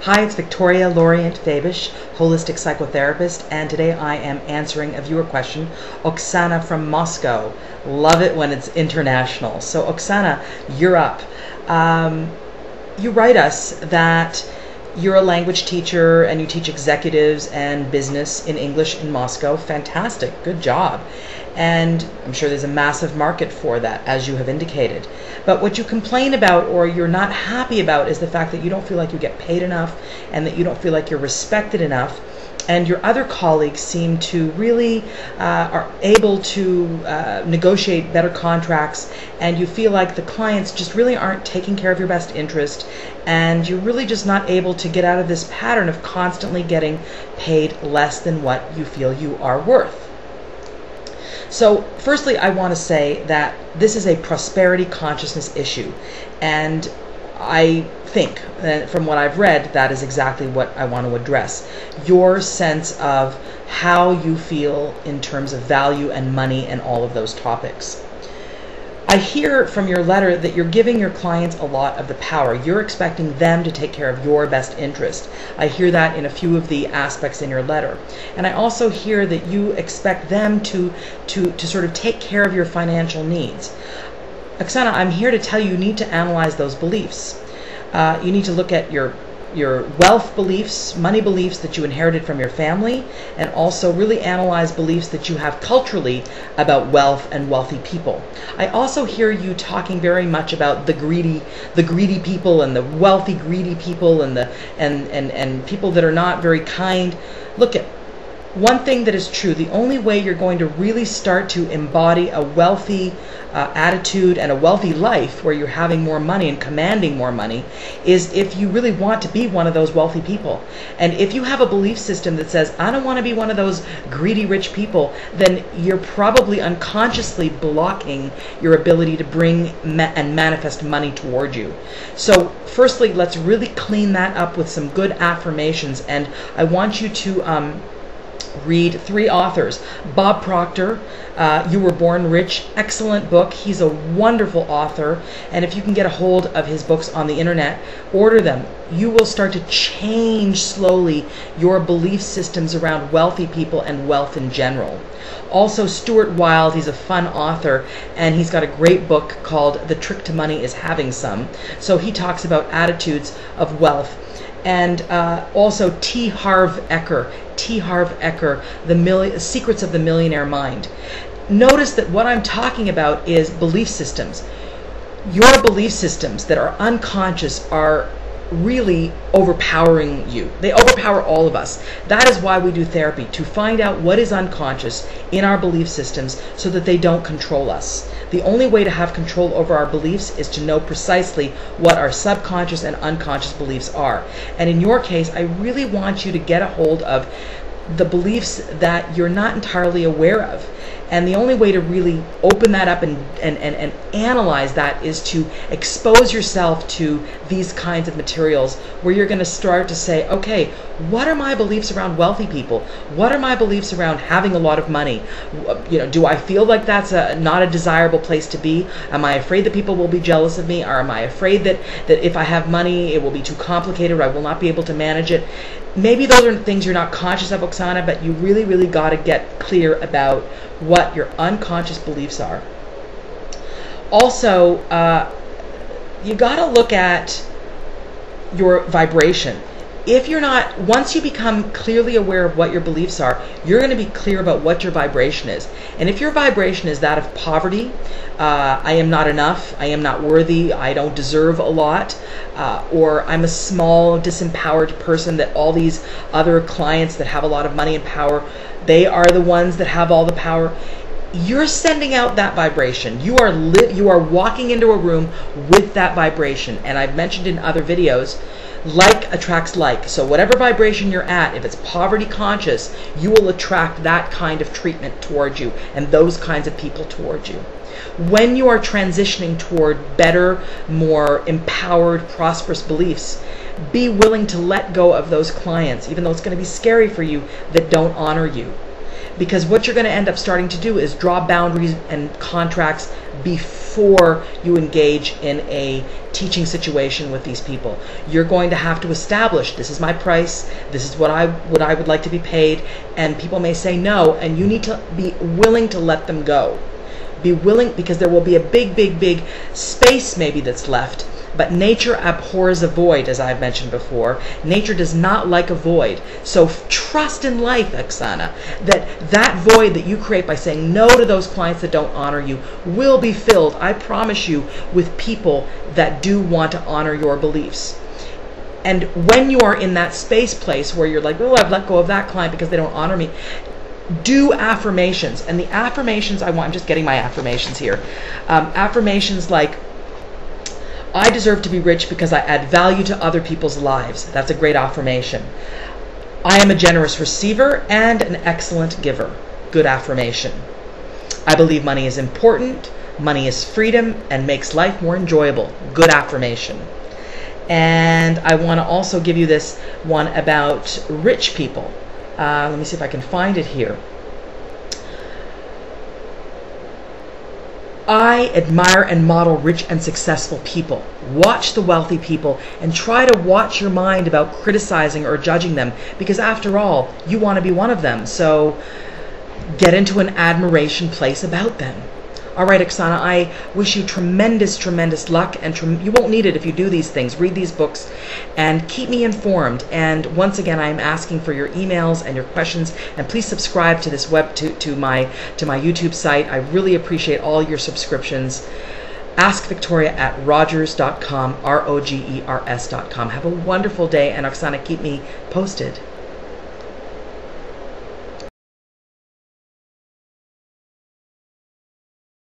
Hi, it's Victoria Lorient-Fabish, holistic psychotherapist, and today I am answering a viewer question. Oksana from Moscow. Love it when it's international. So Oksana, you're up. You write us that you're a language teacher and you teach executives and business in English in Moscow. Fantastic. Good job. And I'm sure there's a massive market for that, as you have indicated. But what you complain about or you're not happy about is the fact that you don't feel like you get paid enough and that you don't feel like you're respected enough. And your other colleagues seem to really are able to negotiate better contracts, and you feel like the clients just really aren't taking care of your best interest, and you're really just not able to get out of this pattern of constantly getting paid less than what you feel you are worth. So firstly, I want to say that this is a prosperity consciousness issue, and I think, from what I've read, that is exactly what I want to address. Your sense of how you feel in terms of value and money and all of those topics. I hear from your letter that you're giving your clients a lot of the power. You're expecting them to take care of your best interest. I hear that in a few of the aspects in your letter. And I also hear that you expect them to sort of take care of your financial needs. Oksana, I'm here to tell you, you need to analyze those beliefs. You need to look at your wealth beliefs, money beliefs that you inherited from your family, and also really analyze beliefs that you have culturally about wealth and wealthy people. I also hear you talking very much about the greedy people and the wealthy greedy people and people that are not very kind. Look at one thing that is true: the only way you're going to really start to embody a wealthy attitude and a wealthy life where you're having more money and commanding more money is if you really want to be one of those wealthy people. And if you have a belief system that says, I don't want to be one of those greedy rich people, then you're probably unconsciously blocking your ability to bring and manifest money toward you. So firstly, let's really clean that up with some good affirmations, and I want you to read 3 authors. Bob Proctor, You Were Born Rich, excellent book. He's a wonderful author, and if you can get a hold of his books on the internet, order them. You will start to change slowly your belief systems around wealthy people and wealth in general. Also, Stuart Wilde, he's a fun author, and he's got a great book called The Trick to Money is Having Some. So he talks about attitudes of wealth. And also T. Harv Eker, The Secrets of the Millionaire Mind. Notice that what I'm talking about is belief systems. Your belief systems that are unconscious are really overpowering you. They overpower all of us. That is why we do therapy, to find out what is unconscious in our belief systems so that they don't control us. The only way to have control over our beliefs is to know precisely what our subconscious and unconscious beliefs are. And in your case, I really want you to get a hold of the beliefs that you're not entirely aware of. And the only way to really open that up and analyze that is to expose yourself to these kinds of materials where you're going to start to say, okay, what are my beliefs around wealthy people? What are my beliefs around having a lot of money? You know, do I feel like that's not a desirable place to be? Am I afraid that people will be jealous of me? Or am I afraid that if I have money, it will be too complicated, or I will not be able to manage it? Maybe those are things you're not conscious of, Oksana, but you really, really got to get clear about what your unconscious beliefs are. Also, you got to look at your vibration. If you're not, once you become clearly aware of what your beliefs are, you're going to be clear about what your vibration is. And if your vibration is that of poverty, I am not enough, I am not worthy, I don't deserve a lot, or I'm a small, disempowered person that all these other clients that have a lot of money and power, they are the ones that have all the power. You're sending out that vibration. You are walking into a room with that vibration. And I've mentioned in other videos, like attracts like. So whatever vibration you're at, if it's poverty conscious, you will attract that kind of treatment towards you and those kinds of people towards you. When you are transitioning toward better, more empowered, prosperous beliefs, be willing to let go of those clients, even though it's going to be scary for you, that don't honor you. Because what you're going to end up starting to do is draw boundaries and contracts before before you engage in a teaching situation with these people. You're going to have to establish, this is my price, this is what I would like to be paid, and people may say no, and you need to be willing to let them go. Be willing, because there will be a big space maybe that's left. But nature abhors a void, as I've mentioned before. Nature does not like a void. So trust in life, Oksana, that void that you create by saying no to those clients that don't honor you will be filled, I promise you, with people that do want to honor your beliefs. And when you are in that space place where you're like, oh, I've let go of that client because they don't honor me, do affirmations. And the affirmations I'm just getting my affirmations here. Affirmations like, I deserve to be rich because I add value to other people's lives. That's a great affirmation. I am a generous receiver and an excellent giver. Good affirmation. I believe money is important, money is freedom, and makes life more enjoyable. Good affirmation. And I want to also give you this one about rich people. Let me see if I can find it here. I admire and model rich and successful people. Watch the wealthy people and try to watch your mind about criticizing or judging them, because after all, you want to be one of them. So get into an admiration place about them. All right, Oksana, I wish you tremendous luck, and you won't need it if you do these things. Read these books and keep me informed. And once again, I am asking for your emails and your questions, and please subscribe to this to my YouTube site. I really appreciate all your subscriptions. Ask Victoria at rogers.com, ROGERS.com. Have a wonderful day, and Oksana, keep me posted.